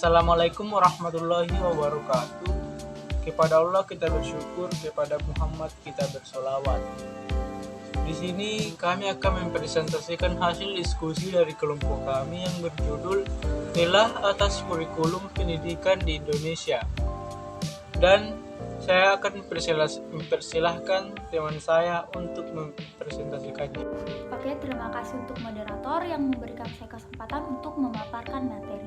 Assalamualaikum warahmatullahi wabarakatuh. Kepada Allah kita bersyukur, kepada Muhammad kita bersolawat. Di sini kami akan mempresentasikan hasil diskusi dari kelompok kami yang berjudul Telah atas Kurikulum Pendidikan di Indonesia. Dan saya akan mempersilahkan teman saya untuk mempresentasikannya. Oke, terima kasih untuk moderator yang memberikan saya kesempatan untuk memaparkan materi.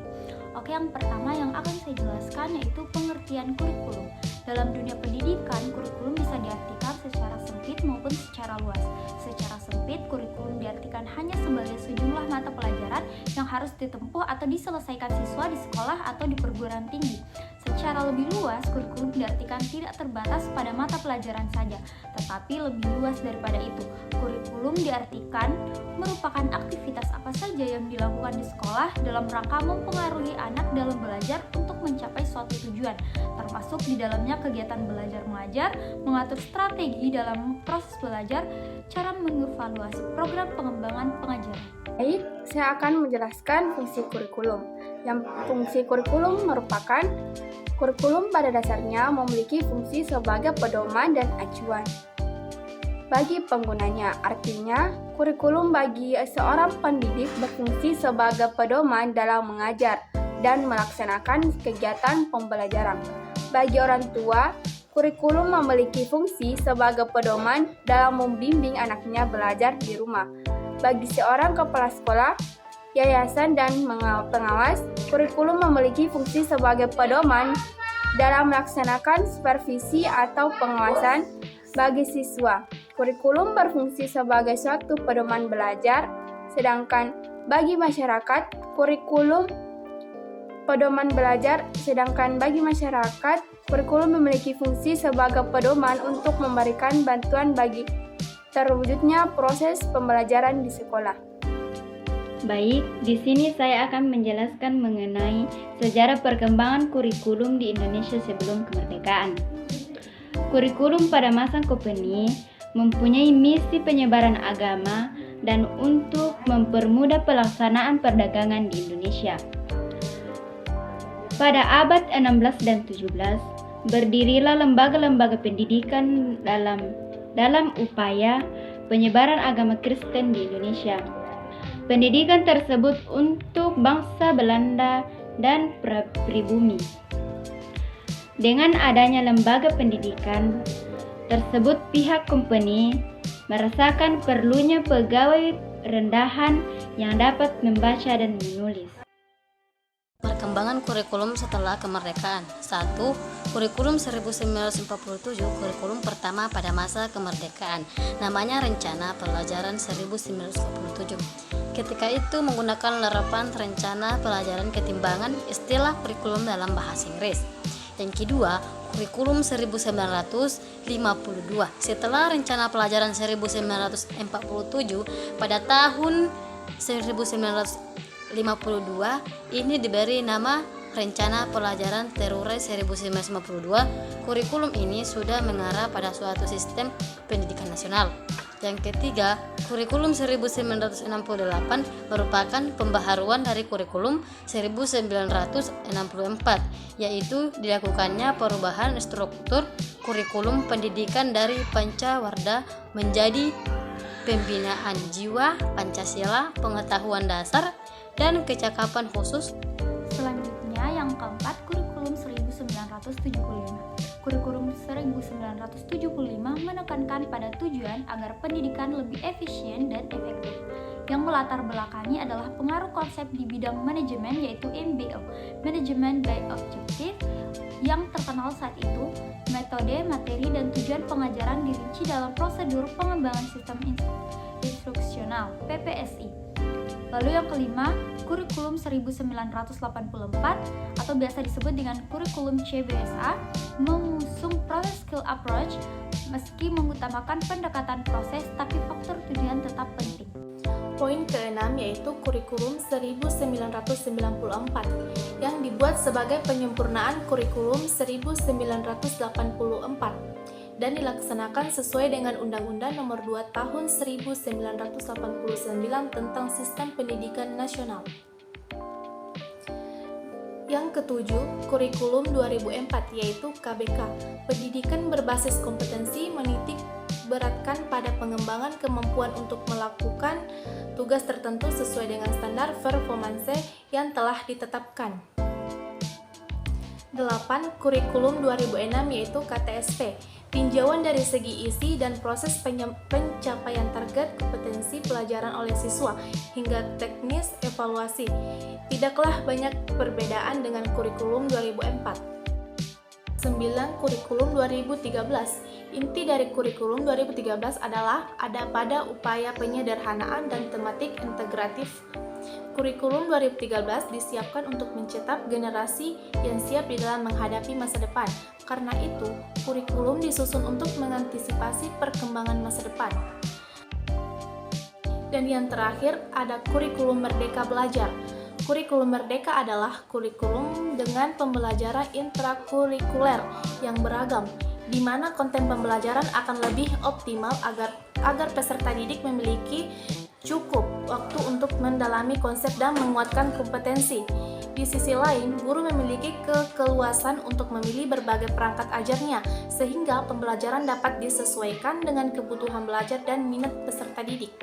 Oke, yang pertama yang akan saya jelaskan yaitu pengertian kurikulum. Dalam dunia pendidikan, kurikulum bisa diartikan secara sempit maupun secara luas. Secara sempit, kurikulum diartikan hanya sebagai sejumlah mata pelajaran yang harus ditempuh atau diselesaikan siswa di sekolah atau di perguruan tinggi. Secara lebih luas, kurikulum diartikan tidak terbatas pada mata pelajaran saja, tetapi lebih luas daripada itu. Kurikulum diartikan merupakan aktivitas apa saja yang dilakukan di sekolah dalam rangka mempengaruhi anak dalam belajar untuk mencapai suatu tujuan, termasuk di dalamnya kegiatan belajar mengajar, mengatur strategi dalam proses belajar, cara mengevaluasi program pengembangan pengajaran. Baik, saya akan menjelaskan fungsi kurikulum. Yang fungsi kurikulum merupakan kurikulum pada dasarnya memiliki fungsi sebagai pedoman dan acuan bagi penggunanya. Artinya, kurikulum bagi seorang pendidik berfungsi sebagai pedoman dalam mengajar dan melaksanakan kegiatan pembelajaran. Bagi orang tua, kurikulum memiliki fungsi sebagai pedoman dalam membimbing anaknya belajar di rumah. Bagi seorang kepala sekolah, yayasan, dan pengawas, kurikulum memiliki fungsi sebagai pedoman dalam melaksanakan supervisi atau pengawasan bagi siswa. Kurikulum berfungsi sebagai suatu pedoman belajar, sedangkan bagi masyarakat, kurikulum memiliki fungsi sebagai pedoman untuk memberikan bantuan bagi terwujudnya proses pembelajaran di sekolah. Baik, di sini saya akan menjelaskan mengenai sejarah perkembangan kurikulum di Indonesia sebelum kemerdekaan. Kurikulum pada masa Kopeni mempunyai misi penyebaran agama dan untuk mempermudah pelaksanaan perdagangan di Indonesia. Pada abad 16 dan 17, berdirilah lembaga-lembaga pendidikan dalam upaya penyebaran agama Kristen di Indonesia. Pendidikan tersebut untuk bangsa Belanda dan pribumi. Dengan adanya lembaga pendidikan tersebut, pihak company merasakan perlunya pegawai rendahan yang dapat membaca dan menulis. Perkembangan kurikulum setelah kemerdekaan. 1. Kurikulum 1947, kurikulum pertama pada masa kemerdekaan. Namanya Rencana Pelajaran 1947. Ketika itu menggunakan lerapan rencana pelajaran ketimbangan istilah kurikulum dalam bahasa Inggris. Yang kedua, kurikulum 1952. Setelah rencana pelajaran 1947, pada tahun 1952 ini diberi nama Rencana Pelajaran Terurai 1952. Kurikulum ini sudah mengarah pada suatu sistem pendidikan nasional. Yang ketiga, kurikulum 1968 merupakan pembaharuan dari kurikulum 1964, yaitu dilakukannya perubahan struktur kurikulum pendidikan dari Pancawarda menjadi pembinaan jiwa Pancasila, pengetahuan dasar, dan kecakapan khusus. Selanjutnya yang keempat, kurikulum 1975. Kurikulum 1975 menekankan pada tujuan agar pendidikan lebih efisien dan efektif. Yang melatar belakangi adalah pengaruh konsep di bidang manajemen yaitu MBO, Management by Objective, yang terkenal saat itu. Metode, materi, dan tujuan pengajaran dirinci dalam prosedur pengembangan sistem instruksional (PPSI). Lalu yang kelima, kurikulum 1984 atau biasa disebut dengan kurikulum CBSA mengusung proses skill approach meski mengutamakan pendekatan proses tapi faktor tujuan tetap penting. Poin keenam yaitu kurikulum 1994 yang dibuat sebagai penyempurnaan kurikulum 1984 dan dilaksanakan sesuai dengan Undang-Undang Nomor 2 Tahun 1989 tentang Sistem Pendidikan Nasional. Yang ketujuh, kurikulum 2004 yaitu KBK. Pendidikan berbasis kompetensi menitik beratkan pada pengembangan kemampuan untuk melakukan tugas tertentu sesuai dengan standar performance yang telah ditetapkan. 8. Kurikulum 2006 yaitu KTSP. Tinjauan dari segi isi dan proses pencapaian target kompetensi pelajaran oleh siswa hingga teknis evaluasi. Tidaklah banyak perbedaan dengan kurikulum 2004. 9. Kurikulum 2013. Inti dari kurikulum 2013 adalah ada pada upaya penyederhanaan dan tematik integratif. Kurikulum 2013 disiapkan untuk mencetak generasi yang siap di dalam menghadapi masa depan. Karena itu, kurikulum disusun untuk mengantisipasi perkembangan masa depan. Dan yang terakhir, ada kurikulum Merdeka Belajar. Kurikulum Merdeka adalah kurikulum dengan pembelajaran intrakurikuler yang beragam, di mana konten pembelajaran akan lebih optimal agar peserta didik memiliki cukup waktu untuk mendalami konsep dan menguatkan kompetensi. Di sisi lain, guru memiliki keleluasan untuk memilih berbagai perangkat ajarnya, sehingga pembelajaran dapat disesuaikan dengan kebutuhan belajar dan minat peserta didik.